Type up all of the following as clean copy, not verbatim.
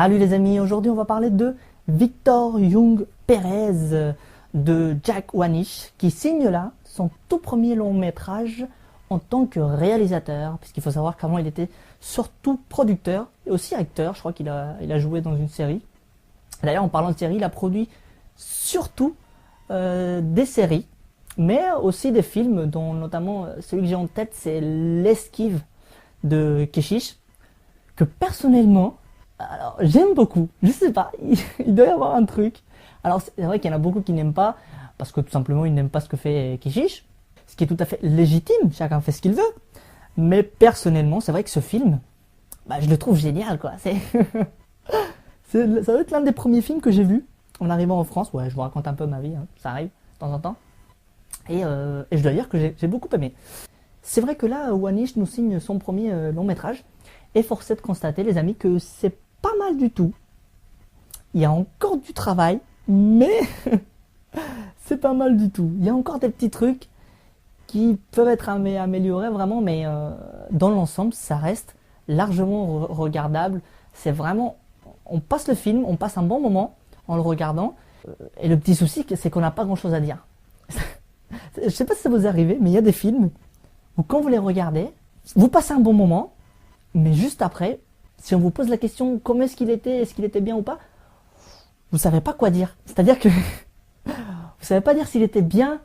Salut les amis, aujourd'hui on va parler de Victor Young Pérez de Jack Wanish qui signe là son tout premier long métrage en tant que réalisateur, puisqu'il faut savoir qu'avant il était surtout producteur et aussi acteur. Je crois qu'il a joué dans une série. D'ailleurs, en parlant de série, il a produit surtout des séries, mais aussi des films, dont notamment celui que j'ai en tête, c'est L'Esquive de Keshish, que personnellement, alors j'aime beaucoup. Je sais pas, il doit y avoir un truc. Alors c'est vrai qu'il y en a beaucoup qui n'aiment pas, parce que tout simplement ils n'aiment pas ce que fait Keshish, ce qui est tout à fait légitime, chacun fait ce qu'il veut. Mais personnellement, c'est vrai que ce film, je le trouve génial, quoi. Ça doit être l'un des premiers films que j'ai vu en arrivant en France. Ouais, je vous raconte un peu ma vie, hein, ça arrive de temps en temps. Et je dois dire que j'ai beaucoup aimé. C'est vrai que là, Wanish nous signe son premier long métrage. Et force est de constater, les amis, que c'est pas mal du tout. Il y a encore du travail, mais c'est pas mal du tout. Il y a encore des petits trucs qui peuvent être améliorés vraiment, mais dans l'ensemble, ça reste largement regardable. C'est vraiment, on passe le film, on passe un bon moment en le regardant. Et le petit souci, c'est qu'on n'a pas grand-chose à dire. Je sais pas si ça vous est arrivé, mais il y a des films où quand vous les regardez, vous passez un bon moment, mais juste après, si on vous pose la question comment est-ce qu'il était bien ou pas, vous savez pas quoi dire. C'est-à-dire que vous savez pas dire s'il était bien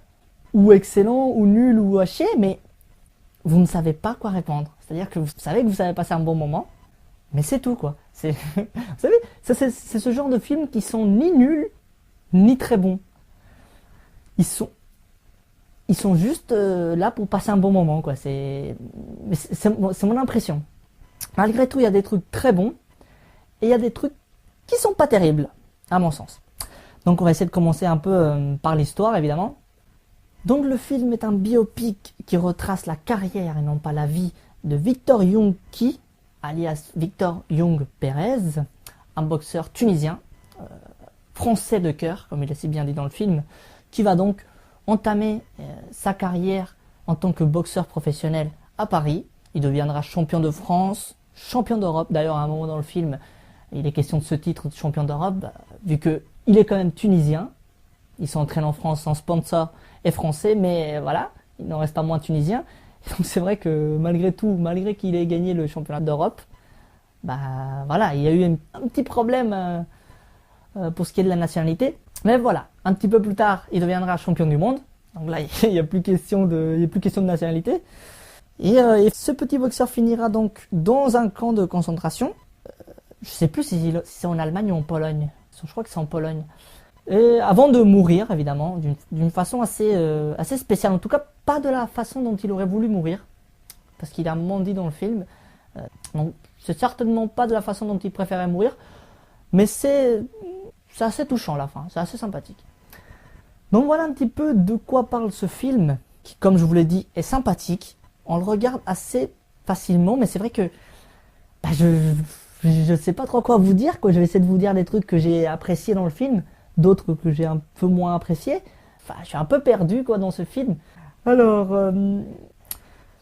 ou excellent ou nul ou à chier, mais vous ne savez pas quoi répondre. C'est-à-dire que vous savez que vous avez passé un bon moment, mais c'est tout, quoi. Vous savez, c'est ce genre de films qui sont ni nuls ni très bons. Ils sont juste là pour passer un bon moment, quoi. C'est mon impression. Malgré tout, il y a des trucs très bons et il y a des trucs qui sont pas terribles, à mon sens. Donc on va essayer de commencer un peu par l'histoire, évidemment. Donc le film est un biopic qui retrace la carrière et non pas la vie de Victor Young Ki, alias Victor Young Pérez, un boxeur tunisien, français de cœur, comme il est si bien dit dans le film, qui va donc entamer sa carrière en tant que boxeur professionnel à Paris. Il deviendra champion de France, champion d'Europe. D'ailleurs, à un moment dans le film, il est question de ce titre de champion d'Europe, vu qu'il est quand même tunisien. Il s'entraîne en France, son sponsor est français, mais voilà, il n'en reste pas moins tunisien. Donc c'est vrai que malgré tout, malgré qu'il ait gagné le championnat d'Europe, voilà, il y a eu un petit problème pour ce qui est de la nationalité. Mais voilà, un petit peu plus tard, il deviendra champion du monde. Donc là, il n'y a plus question de nationalité. Et ce petit boxeur finira donc dans un camp de concentration. Je sais plus si c'est en Allemagne ou en Pologne. Je crois que c'est en Pologne. Et avant de mourir, évidemment, d'une façon assez spéciale. En tout cas, pas de la façon dont il aurait voulu mourir. Parce qu'il a un moment dit dans le film. Donc, c'est certainement pas de la façon dont il préférait mourir. Mais c'est assez touchant, la fin. C'est assez sympathique. Donc voilà un petit peu de quoi parle ce film, qui, comme je vous l'ai dit, est sympathique. On le regarde assez facilement, mais c'est vrai que je sais pas trop quoi vous dire, quoi. Je vais essayer de vous dire des trucs que j'ai appréciés dans le film, d'autres que j'ai un peu moins appréciés. Enfin, je suis un peu perdu, quoi, dans ce film. Alors,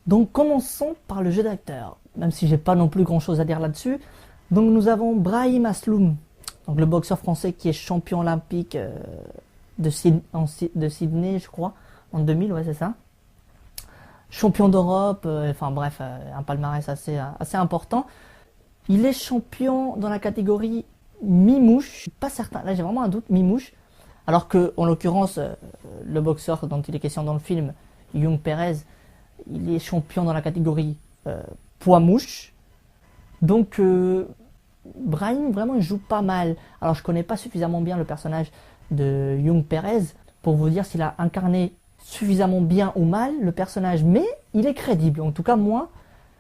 donc commençons par le jeu d'acteur, même si j'ai pas non plus grand chose à dire là-dessus. Donc nous avons Brahim Asloum, donc le boxeur français qui est champion olympique de Sydney, je crois, en 2000, ouais, c'est ça. Champion d'Europe, enfin bref, un palmarès assez important. Il est champion dans la catégorie mi-mouche, je suis pas certain, là j'ai vraiment un doute, mi-mouche. Alors que, en l'occurrence, le boxeur dont il est question dans le film, Young Pérez, il est champion dans la catégorie poids-mouche. Donc, Brahim, vraiment, il joue pas mal. Alors, je connais pas suffisamment bien le personnage de Young Pérez pour vous dire s'il a incarné suffisamment bien ou mal le personnage, mais il est crédible. En tout cas, moi,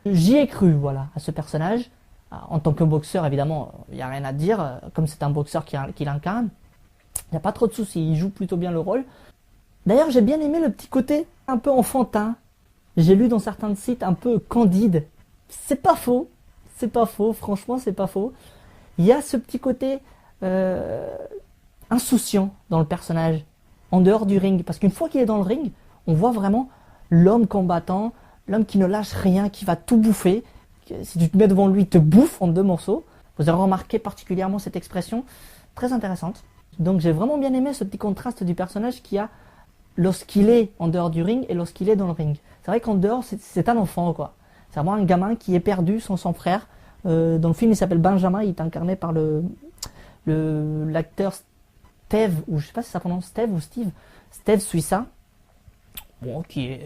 j'y ai cru, voilà, à ce personnage. En tant que boxeur, évidemment, il n'y a rien à dire. Comme c'est un boxeur qui l'incarne, il n'y a pas trop de soucis. Il joue plutôt bien le rôle. D'ailleurs, j'ai bien aimé le petit côté un peu enfantin. J'ai lu dans certains sites un peu candide. C'est pas faux. C'est pas faux. Franchement, c'est pas faux. Il y a ce petit côté insouciant dans le personnage, en dehors du ring. Parce qu'une fois qu'il est dans le ring, on voit vraiment l'homme combattant, l'homme qui ne lâche rien, qui va tout bouffer. Si tu te mets devant lui, il te bouffe en 2 morceaux. Vous avez remarqué particulièrement cette expression, très intéressante. Donc j'ai vraiment bien aimé ce petit contraste du personnage qu'il y a lorsqu'il est en dehors du ring et lorsqu'il est dans le ring. C'est vrai qu'en dehors, c'est un enfant, quoi. C'est vraiment un gamin qui est perdu sans son frère. Dans le film, il s'appelle Benjamin, il est incarné par l'acteur Steve, ou je sais pas si ça prononce Steve ou Steve Suissa. Bon, qui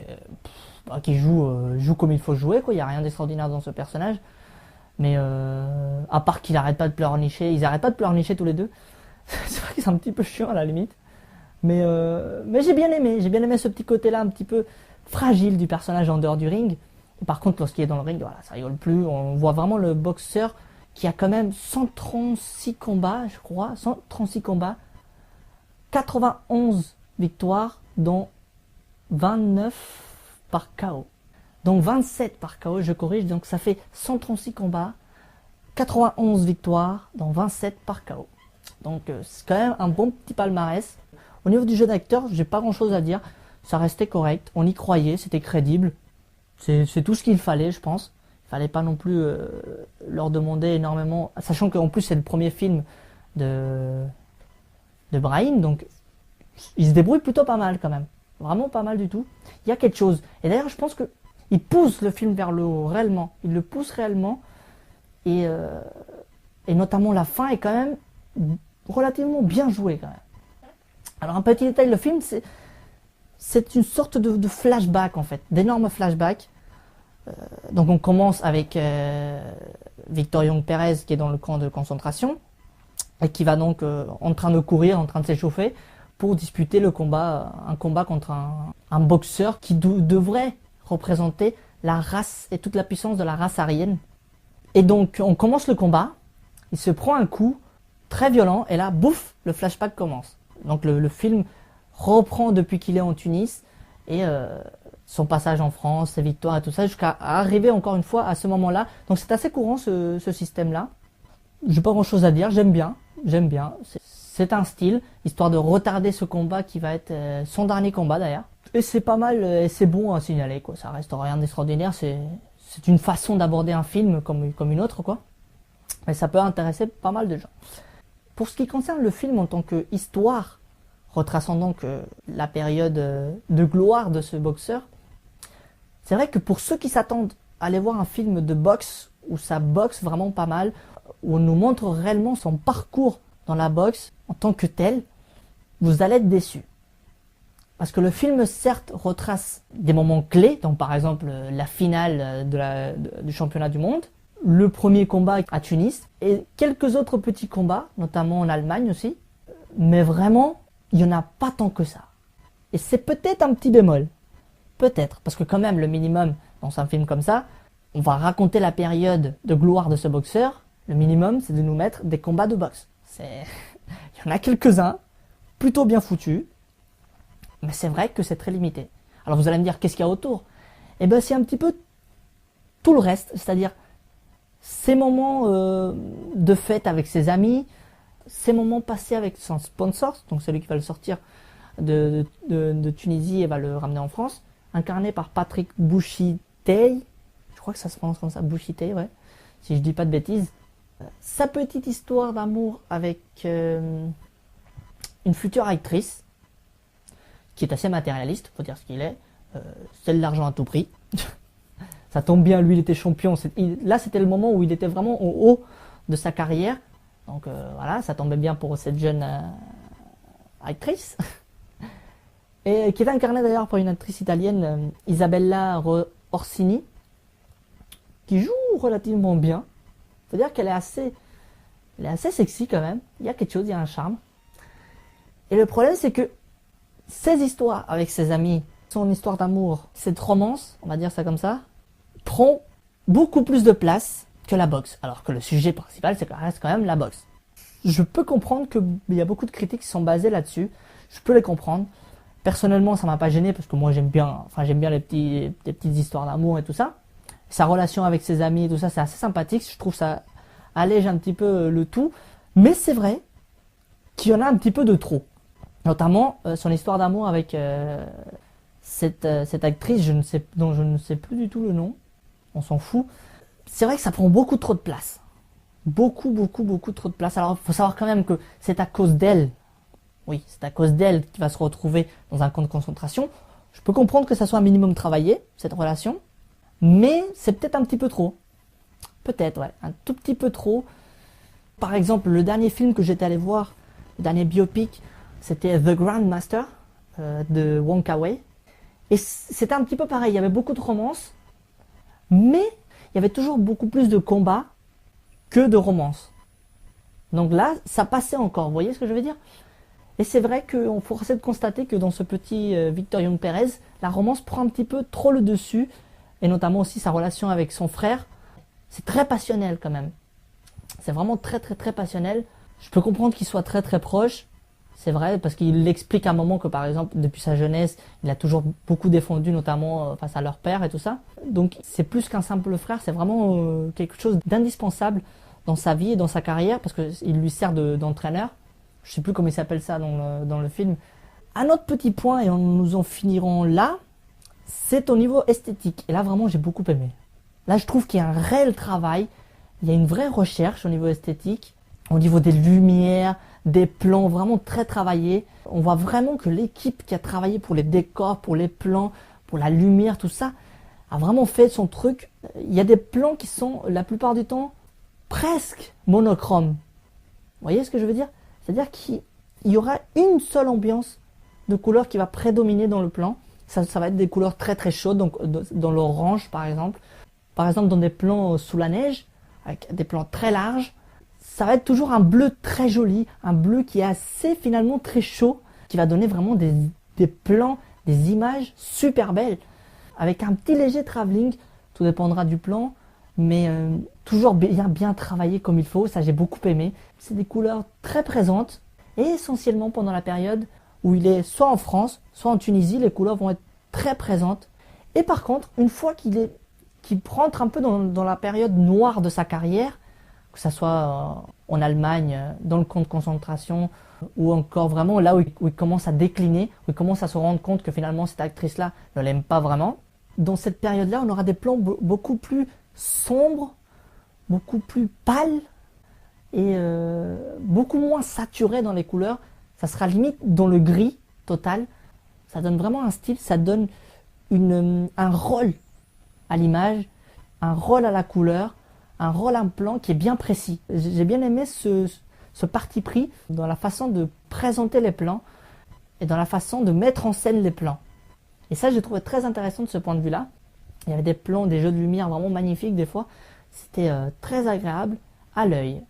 joue comme il faut jouer, quoi. Il n'y a rien d'extraordinaire dans ce personnage. Mais à part qu'il arrête pas de pleurnicher, ils arrêtent pas de pleurnicher tous les deux. C'est vrai que c'est un petit peu chiant à la limite. Mais j'ai bien aimé ce petit côté-là un petit peu fragile du personnage en dehors du ring. Et par contre, lorsqu'il est dans le ring, voilà, ça rigole plus. On voit vraiment le boxeur qui a quand même 136 combats, je crois, 136 combats, 91 victoires, dont 29 par KO. Donc 27 par KO, je corrige, donc ça fait 136 combats, 91 victoires, dont 27 par KO. Donc c'est quand même un bon petit palmarès. Au niveau du jeu d'acteur, j'ai pas grand chose à dire, ça restait correct, on y croyait, c'était crédible. C'est tout ce qu'il fallait, je pense. Il fallait pas non plus leur demander énormément, sachant qu'en plus c'est le premier film de Bryan, donc il se débrouille plutôt pas mal quand même. Vraiment pas mal du tout. Il y a quelque chose. Et d'ailleurs, je pense que il pousse le film vers le haut, réellement. Il le pousse réellement. Et notamment la fin est quand même relativement bien jouée quand même. Alors un petit détail, le film, c'est une sorte de flashback en fait, d'énormes flashbacks. Donc on commence avec Victor Young Perez qui est dans le camp de concentration et qui va donc en train de courir, en train de s'échauffer pour disputer un combat contre un boxeur qui devrait représenter la race et toute la puissance de la race aryenne. Et donc on commence le combat, il se prend un coup très violent et là, bouf, le flashback commence. Donc le film reprend depuis qu'il est en Tunis et son passage en France, ses victoires et tout ça, jusqu'à arriver encore une fois à ce moment-là. Donc c'est assez courant ce système-là. J'ai pas grand-chose à dire, j'aime bien. C'est un style, histoire de retarder ce combat qui va être son dernier combat d'ailleurs. Et c'est pas mal, et c'est bon à signaler, quoi. Ça reste rien d'extraordinaire, c'est une façon d'aborder un film comme une autre, quoi. Mais ça peut intéresser pas mal de gens. Pour ce qui concerne le film en tant qu'histoire, retraçant donc la période de gloire de ce boxeur, c'est vrai que pour ceux qui s'attendent à aller voir un film de boxe, où ça boxe vraiment pas mal, où on nous montre réellement son parcours dans la boxe en tant que tel, vous allez être déçus. Parce que le film, certes, retrace des moments clés, donc par exemple la finale du championnat du monde, le premier combat à Tunis, et quelques autres petits combats, notamment en Allemagne aussi, mais vraiment, il n'y en a pas tant que ça. Et c'est peut-être un petit bémol. Peut-être, parce que quand même, le minimum dans un film comme ça, on va raconter la période de gloire de ce boxeur, le minimum, c'est de nous mettre des combats de boxe. Il y en a quelques-uns, plutôt bien foutus, mais c'est vrai que c'est très limité. Alors vous allez me dire, qu'est-ce qu'il y a autour? Eh bien, c'est un petit peu tout le reste, c'est-à-dire ces moments de fête avec ses amis, ces moments passés avec son sponsor, donc celui qui va le sortir de Tunisie et va le ramener en France, incarné par Patrick Bouchitey, je crois que ça se prononce comme ça, Bouchitey, ouais, si je dis pas de bêtises. Sa petite histoire d'amour avec une future actrice, qui est assez matérialiste, faut dire ce qu'il est, c'est de l'argent à tout prix. Ça tombe bien, lui il était champion, là c'était le moment où il était vraiment au haut de sa carrière, donc voilà, ça tombait bien pour cette jeune actrice, et qui est incarnée d'ailleurs par une actrice italienne, Isabella Orsini, qui joue relativement bien. C'est-à-dire qu'elle est assez sexy quand même, il y a quelque chose, il y a un charme. Et le problème c'est que ces histoires avec ses amis, son histoire d'amour, cette romance, on va dire ça comme ça, prend beaucoup plus de place que la boxe. Alors que le sujet principal, c'est reste quand même la boxe. Je peux comprendre qu'il y a beaucoup de critiques qui sont basées là-dessus. Je peux les comprendre. Personnellement, ça m'a pas gêné parce que moi j'aime bien les petites histoires d'amour et tout ça. Sa relation avec ses amis et tout ça, c'est assez sympathique. Je trouve ça allège un petit peu le tout. Mais c'est vrai qu'il y en a un petit peu de trop. Notamment son histoire d'amour avec cette actrice dont je ne sais plus du tout le nom. On s'en fout. C'est vrai que ça prend beaucoup trop de place. beaucoup trop de place. Alors, il faut savoir quand même que c'est à cause d'elle. Oui, c'est à cause d'elle qu'il va se retrouver dans un camp de concentration. Je peux comprendre que ça soit un minimum travaillé, cette relation. Mais c'est peut-être un petit peu trop. Peut-être, ouais. Un tout petit peu trop. Par exemple, le dernier film que j'étais allé voir, le dernier biopic, c'était The Grandmaster de Wong Kar-wai. Et c'était un petit peu pareil. Il y avait beaucoup de romance. Mais il y avait toujours beaucoup plus de combats que de romance. Donc là, ça passait encore. Vous voyez ce que je veux dire? Et c'est vrai qu'on forçait de constater que dans ce petit Victor Young Perez, la romance prend un petit peu trop le dessus. Et notamment aussi sa relation avec son frère. C'est très passionnel quand même. C'est vraiment très passionnel. Je peux comprendre qu'il soit très proche. C'est vrai, parce qu'il l'explique à un moment que par exemple, depuis sa jeunesse, il a toujours beaucoup défendu, notamment face à leur père et tout ça. Donc c'est plus qu'un simple frère, c'est vraiment quelque chose d'indispensable dans sa vie et dans sa carrière, parce qu'il lui sert d'entraîneur. Je sais plus comment il s'appelle ça dans le film. Un autre petit point, et nous en finirons là, c'est au niveau esthétique. Et là vraiment j'ai beaucoup aimé. Là je trouve qu'il y a un réel travail, il y a une vraie recherche au niveau esthétique, au niveau des lumières, des plans vraiment très travaillés. On voit vraiment que l'équipe qui a travaillé pour les décors, pour les plans, pour la lumière, tout ça, a vraiment fait son truc. Il y a des plans qui sont la plupart du temps presque monochromes. Vous voyez ce que je veux dire? C'est-à-dire qu'il y aura une seule ambiance de couleur qui va prédominer dans le plan. Ça va être des couleurs très chaudes, donc dans l'orange par exemple. Par exemple dans des plans sous la neige, avec des plans très larges, ça va être toujours un bleu très joli, un bleu qui est assez finalement très chaud, qui va donner vraiment des plans, des images super belles, avec un petit léger travelling, tout dépendra du plan, mais toujours bien travaillé comme il faut, ça j'ai beaucoup aimé. C'est des couleurs très présentes, et essentiellement pendant la période où il est soit en France, soit en Tunisie, les couleurs vont être très présentes. Et par contre, une fois qu'il rentre un peu dans la période noire de sa carrière, que ce soit en Allemagne, dans le camp de concentration, ou encore vraiment là où il commence à décliner, où il commence à se rendre compte que finalement cette actrice-là ne l'aime pas vraiment. Dans cette période-là, on aura des plans beaucoup plus sombres, beaucoup plus pâles, et beaucoup moins saturés dans les couleurs. Ça sera limite dans le gris total. Ça donne vraiment un style, ça donne un rôle à l'image, un rôle à la couleur, un rôle, un plan qui est bien précis. J'ai bien aimé ce parti pris dans la façon de présenter les plans et dans la façon de mettre en scène les plans. Et ça, j'ai trouvé très intéressant de ce point de vue-là. Il y avait des plans, des jeux de lumière vraiment magnifiques des fois. C'était très agréable à l'œil.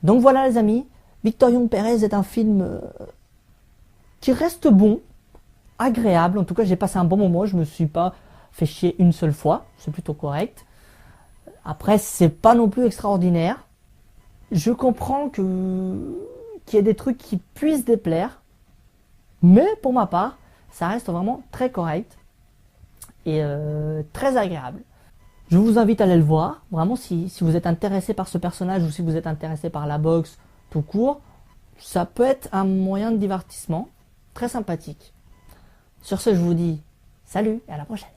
Donc voilà les amis, Victor Young Perez est un film qui reste bon, agréable. En tout cas, j'ai passé un bon moment, je me suis pas fait chier une seule fois, c'est plutôt correct. Après, c'est pas non plus extraordinaire. Je comprends qu'il y ait des trucs qui puissent déplaire, mais pour ma part, ça reste vraiment très correct et très agréable. Je vous invite à aller le voir, vraiment si vous êtes intéressé par ce personnage ou si vous êtes intéressé par la boxe tout court, ça peut être un moyen de divertissement très sympathique. Sur ce, je vous dis salut et à la prochaine.